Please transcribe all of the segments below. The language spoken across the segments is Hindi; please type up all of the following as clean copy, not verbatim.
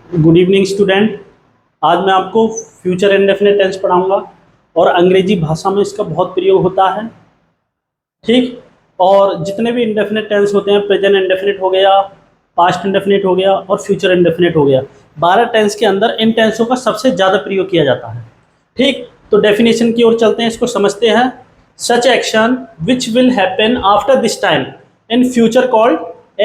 Good evening student. आज मैं आपको फ्यूचर इंडेफिनिट टेंस पढ़ाऊंगा और अंग्रेजी भाषा में इसका बहुत प्रयोग होता है। ठीक। और जितने भी इंडेफिनिट टेंस होते हैं, प्रेजेंट इंडेफिनिट हो गया, पास्ट इंडेफिनिट हो गया और फ्यूचर इंडेफिनिट हो गया, 12 टेंस के अंदर इन टेंसों का सबसे ज़्यादा प्रयोग किया जाता है। ठीक। तो डेफिनेशन की ओर चलते हैं, इसको समझते हैं। Such action which will happen after this time in future called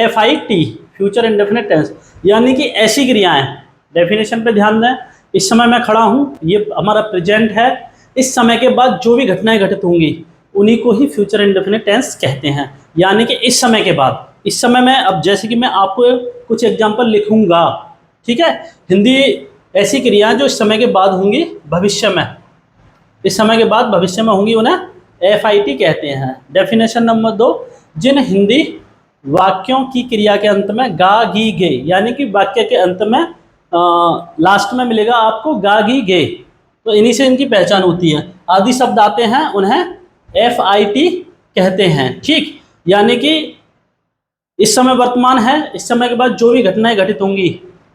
FIT, future indefinite tense, यानी कि ऐसी क्रियाएं। डेफिनेशन पे ध्यान दें। इस समय मैं खड़ा हूं, ये हमारा प्रेजेंट है। इस समय के बाद जो भी घटनाएं घटित होंगी उन्हीं को ही फ्यूचर इंडेफिनिट टेंस कहते हैं, यानी कि इस समय के बाद। इस समय में, अब जैसे कि मैं आपको कुछ एग्जांपल लिखूंगा, ठीक है। हिंदी ऐसी क्रियाएं जो इस समय के बाद होंगी भविष्य में, इस समय के बाद भविष्य में होंगी, उन्हें FIT कहते हैं। डेफिनेशन नंबर 2, जिन हिंदी वाक्यों की क्रिया के अंत में गा गी गे, यानी कि वाक्य के अंत में लास्ट में मिलेगा आपको गा गी गे, तो इन्हीं से इनकी पहचान होती है। आदि शब्द आते हैं, उन्हें FIT कहते हैं। ठीक। यानी कि इस समय वर्तमान है, इस समय के बाद जो भी घटनाएं घटित होंगी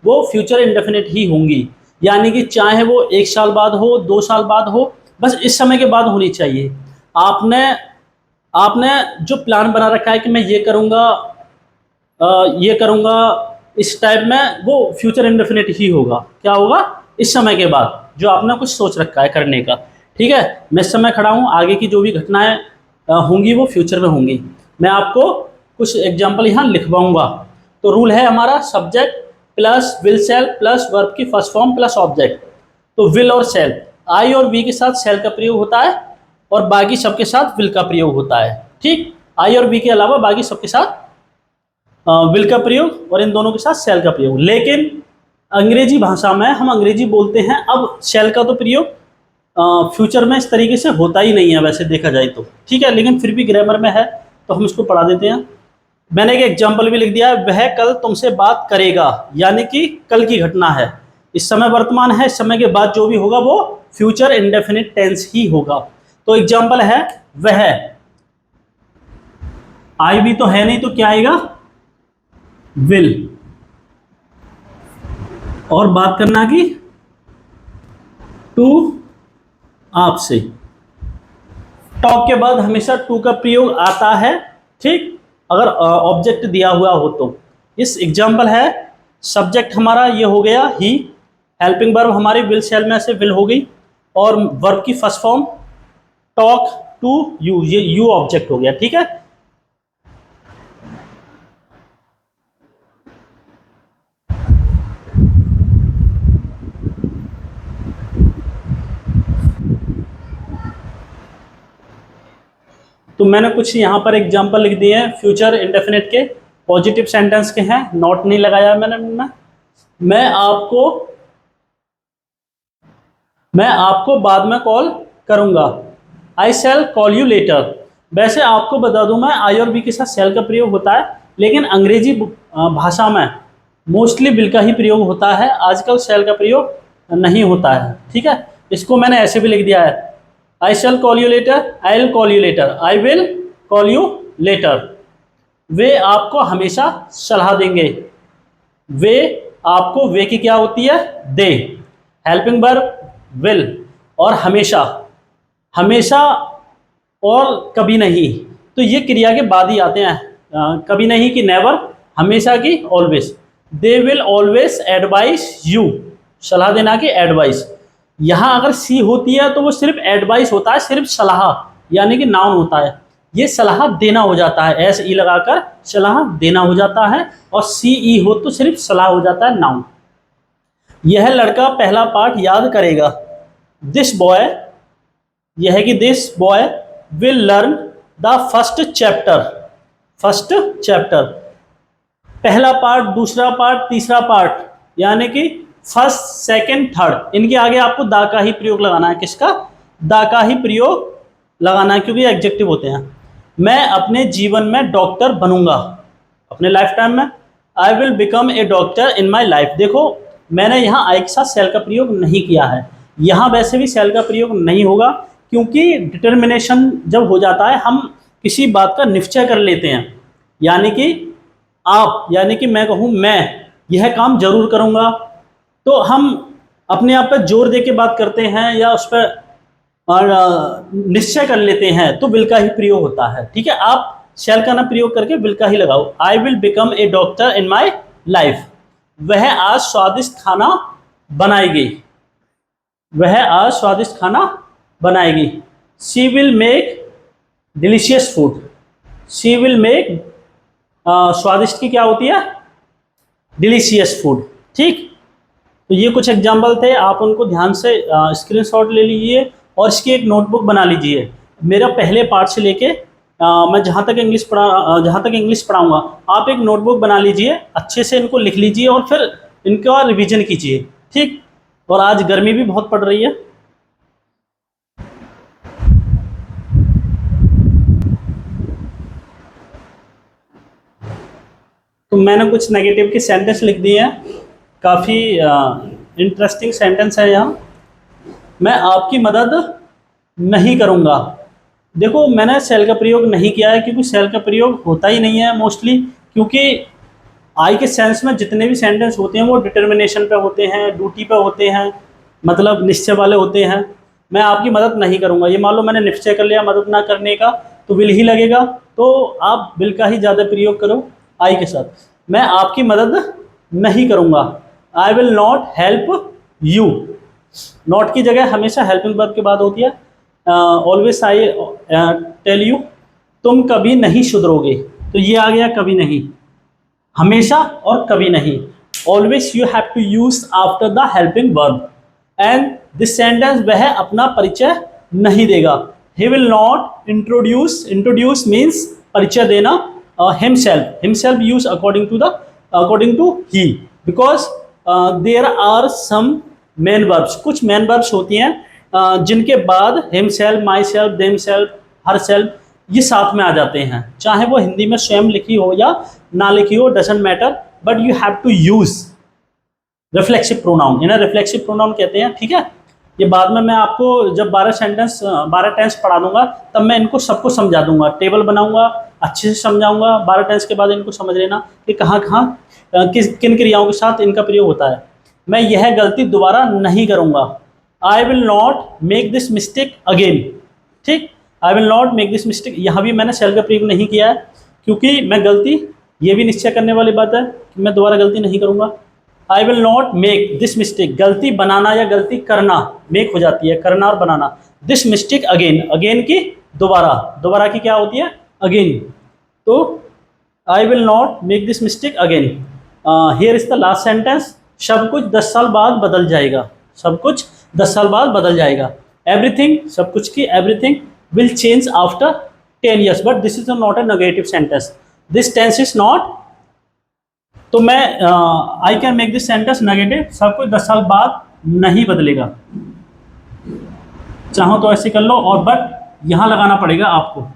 वो फ्यूचर इंडेफिनिट ही होंगी, यानी कि चाहे वो 1 साल बाद हो, 2 साल बाद हो, बस इस समय के बाद होनी चाहिए। आपने आपने जो प्लान बना रखा है कि मैं ये करूँगा, ये करूँगा इस टाइप में, वो फ्यूचर इंडेफिनिट ही होगा। क्या होगा? इस समय के बाद जो आपने कुछ सोच रखा है करने का। ठीक है। मैं इस समय खड़ा हूँ, आगे की जो भी घटनाएं होंगी वो फ्यूचर में होंगी। मैं आपको कुछ एग्जाम्पल यहाँ लिखवाऊंगा। तो रूल है हमारा, subject plus will shall plus verb की फर्स्ट फॉर्म प्लस ऑब्जेक्ट। तो विल और सेल, आई और वी के साथ सेल का प्रयोग होता है और बाकी सबके साथ विल का प्रयोग होता है। ठीक। आई और वी के अलावा बाकी सबके साथ विल का प्रयोग और इन दोनों के साथ सेल का प्रयोग। लेकिन अंग्रेजी भाषा में हम अंग्रेजी बोलते हैं, अब सेल का तो प्रयोग फ्यूचर में इस तरीके से होता ही नहीं है वैसे देखा जाए तो। ठीक है, लेकिन फिर भी ग्रामर में है तो हम इसको पढ़ा देते हैं। मैंने एक एग्जाम्पल भी लिख दिया है, वह कल तुमसे बात करेगा, यानी कि कल की घटना है। इस समय वर्तमान है, इस समय के बाद जो भी होगा वो फ्यूचर इंडेफिनिट टेंस ही होगा। तो एग्जाम्पल है वह, आई भी तो है नहीं तो क्या आएगा? विल। और बात करना की टू आपसे, टॉक के बाद हमेशा टू का प्रयोग आता है। ठीक। अगर ऑब्जेक्ट दिया हुआ हो तो। इस एग्जाम्पल है, सब्जेक्ट हमारा ये हो गया ही, हेल्पिंग वर्ब हमारी विल सेल में से विल हो गई, और वर्ब की first form talk to you, ये यू ऑब्जेक्ट हो गया। ठीक है। तो मैंने कुछ यहाँ पर एग्जाम्पल लिख दिए हैं फ्यूचर इंडेफिनिट के, पॉजिटिव सेंटेंस के हैं, नॉट नहीं लगाया मैंने। मैं आपको बाद में कॉल करूंगा, आई शैल कॉल यू लेटर। वैसे आपको बता दूं मैं, आई और बी के साथ शैल का प्रयोग होता है, लेकिन अंग्रेजी भाषा में मोस्टली विल का ही प्रयोग होता है। आजकल शैल का प्रयोग नहीं होता है। ठीक है। इसको मैंने ऐसे भी लिख दिया है, I shall call you later, I will call you later, I will call you later. वे आपको हमेशा सलाह देंगे, वे आपको, वे की क्या होती है? दे। हेल्पिंग वर्ब विल, और हमेशा, हमेशा और कभी नहीं, तो ये क्रिया के बाद ही आते हैं। कभी नहीं की नेवर, हमेशा की always. They will always advice you, सलाह देना की एडवाइस। यहाँ अगर सी होती है तो वो सिर्फ एडवाइस होता है, सिर्फ सलाह, यानी कि नाउन होता है। ये सलाह देना हो जाता है, एस ई लगाकर सलाह देना हो जाता है, और सी ई हो तो सिर्फ सलाह हो जाता है, नाउन। यह लड़का पहला पाठ याद करेगा, दिस बॉय, यह है कि this boy will learn the first chapter, first chapter, पहला पार्ट, दूसरा पार्ट, तीसरा पार्ट, यानी कि फर्स्ट सेकंड थर्ड, इनके आगे आपको दा का ही प्रयोग लगाना है। किसका? दा का ही प्रयोग लगाना है, क्योंकि एडजेक्टिव होते हैं। मैं अपने जीवन में डॉक्टर बनूंगा, अपने लाइफ टाइम में, I will become a doctor in my life. देखो मैंने यहाँ आई के साथ सेल का प्रयोग नहीं किया है, यहाँ वैसे भी सेल का प्रयोग नहीं होगा, क्योंकि डिटर्मिनेशन जब हो जाता है, हम किसी बात का निश्चय कर लेते हैं। यानी कि आप, यानी कि मैं कहूँ मैं यह काम जरूर करूँगा, तो हम अपने आप पर जोर दे के बात करते हैं या उस पर निश्चय कर लेते हैं तो विल का ही प्रयोग होता है। ठीक है, आप शैल का ना प्रयोग करके विल का ही लगाओ। I will become a doctor in my life. वह आज स्वादिष्ट खाना बनाएगी। वह आज स्वादिष्ट खाना बनाएगी। She will make delicious food. She will make स्वादिष्ट की क्या होती है? Delicious food. ठीक, तो ये कुछ एग्जाम्पल थे, आप उनको ध्यान से स्क्रीनशॉट ले लीजिए और इसकी एक नोटबुक बना लीजिए। मेरा पहले पार्ट से लेके मैं जहाँ तक इंग्लिश पढ़ाऊँगा, आप एक नोटबुक बना लीजिए, अच्छे से इनको लिख लीजिए और फिर इनका रिवीजन कीजिए। ठीक, और आज गर्मी भी बहुत पड़ रही है। तो मैंने कुछ नेगेटिव के सेंटेंस लिख दिए हैं, काफ़ी इंटरेस्टिंग सेंटेंस है यहाँ। मैं आपकी मदद नहीं करूँगा। देखो, मैंने सेल का प्रयोग नहीं किया है क्योंकि सेल का प्रयोग होता ही नहीं है मोस्टली, क्योंकि आई के सेंस में जितने भी सेंटेंस होते हैं वो डिटर्मिनेशन पे होते हैं, ड्यूटी पे होते हैं, मतलब निश्चय वाले होते हैं। मैं आपकी मदद नहीं करूँगा, ये मान लो मैंने निश्चय कर लिया मदद ना करने का, तो विल ही लगेगा, तो आप विल का ही ज़्यादा प्रयोग करो आई के साथ। मैं आपकी मदद नहीं करूँगा। I will not help you. Not की जगह हमेशा हेल्पिंग वर्ब के बाद होती है। ऑलवेज आई टेल यू, तुम कभी नहीं सुधरोगे। तो ये आ गया कभी नहीं, हमेशा और कभी नहीं। Always you have to use after the helping verb. And this sentence, वह अपना परिचय नहीं देगा। He will not introduce. Introduce means परिचय देना। Himself use according to he, because there are some main verbs. कुछ मेन वर्ब्स होती हैं जिनके बाद himself, myself, themselves, herself ये साथ में आ जाते हैं, चाहे वो हिंदी में स्वयं लिखी हो या ना लिखी हो, doesn't matter, but you have to use reflexive pronoun. इन्हें रिफ्लेक्सिव प्रोनाउन कहते हैं। ठीक है, ये बाद में मैं आपको जब 12 टेंस पढ़ा दूंगा तब मैं इनको सबको समझा दूंगा, टेबल बनाऊंगा, अच्छे से समझाऊंगा। 12 टेंस के बाद इनको समझ लेना कि कहाँ किन क्रियाओं के साथ इनका प्रयोग होता है। मैं यह गलती दोबारा नहीं करूँगा। I will not make this mistake again. ठीक, I will not make this mistake, यहाँ भी मैंने सेल का प्रयोग नहीं किया है क्योंकि मैं गलती, ये भी निश्चय करने वाली बात है कि मैं दोबारा गलती नहीं करूँगा। I will not make this mistake, गलती बनाना या गलती करना, मेक हो जाती है करना और बनाना। दिस मिस्टेक अगेन, अगेन की दोबारा, दोबारा की क्या होती है? अगेन। तो आई will not make this mistake again. Here is the last sentence. सब कुछ 10 साल बाद बदल जाएगा। सब कुछ 10 साल बाद बदल जाएगा। एवरीथिंग, सब कुछ की everything will change after 10 years, but this is not a negative sentence. This tense is not, तो मैं I can make this sentence negative। सब कुछ 10 साल बाद नहीं बदलेगा। चाहो तो ऐसे कर लो, और बट यहां लगाना पड़ेगा आपको।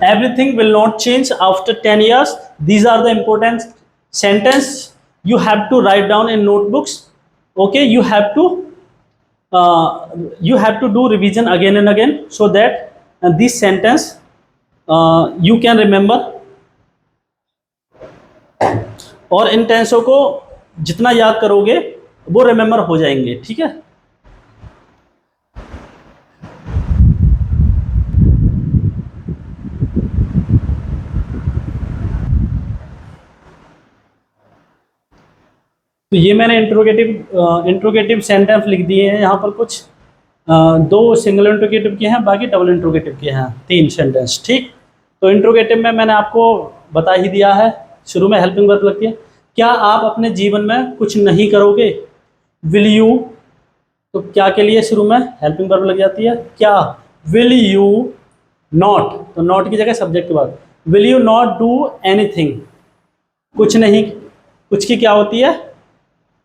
Everything will not change after 10 years. These are the important sentence you have to write down in notebooks. Okay, you have to do revision again and again so that this sentence you can remember। और इन टेंसों को जितना याद करोगे वो रिमेंबर हो जाएंगे। ठीक है, तो ये मैंने इंट्रोगेटिव सेंटेंस लिख दिए हैं। यहाँ पर कुछ 2 सिंगल इंट्रोगेटिव के हैं, बाकी डबल इंट्रोगेटिव के हैं 3 सेंटेंस। ठीक, तो इंट्रोगेटिव में मैंने आपको बता ही दिया है, शुरू में हेल्पिंग वर्ब लगती है। क्या आप अपने जीवन में कुछ नहीं करोगे? विल यू, तो क्या के लिए शुरू में हेल्पिंग वर्ब लग जाती है? क्या। विल यू नॉट, तो नॉट की जगह सब्जेक्ट के बाद will you not do anything. कुछ नहीं, कुछ की क्या होती है?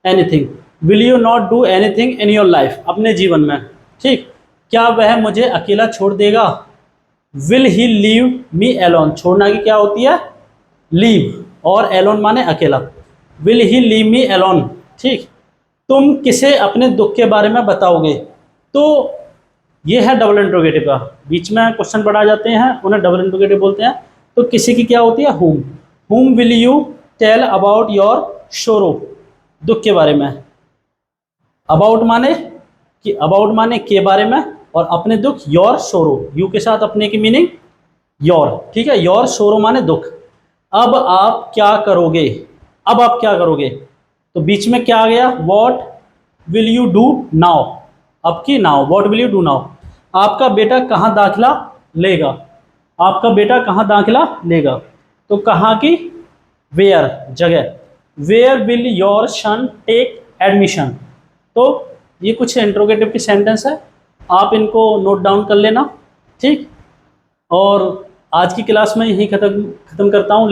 Anything. Will you not do anything in your life, अपने जीवन में। ठीक, क्या वह मुझे अकेला छोड़ देगा? Will he leave me alone. छोड़ना की क्या होती है? लीव, और एलोन माने अकेला। Will he leave me alone. ठीक, तुम किसे अपने दुख के बारे में बताओगे? तो ये है डबल इंट्रोगेटिव का, बीच में क्वेश्चन बढ़ा जाते हैं, उन्हें डबल इंट्रोगेटिव बोलते हैं। तो किसी की क्या होती है? Whom. Whom will you tell about your sorrow, दुख के बारे में। अबाउट माने कि, अबाउट माने के बारे में, और अपने दुख योर शोरो, यू के साथ अपने की मीनिंग योर, ठीक है। योर शोरो माने दुख। अब आप क्या करोगे, अब आप क्या करोगे, तो बीच में क्या आ गया, what will you do now, अब की now, what will you do now. आपका बेटा कहाँ दाखिला लेगा, आपका बेटा कहाँ दाखिला लेगा, तो कहाँ की, वेयर जगह, where will your son take admission. तो ये कुछ इंट्रोगेटिव की सेंटेंस है, आप इनको नोट डाउन कर लेना, ठीक। और आज की क्लास में यही खत्म करता हूँ।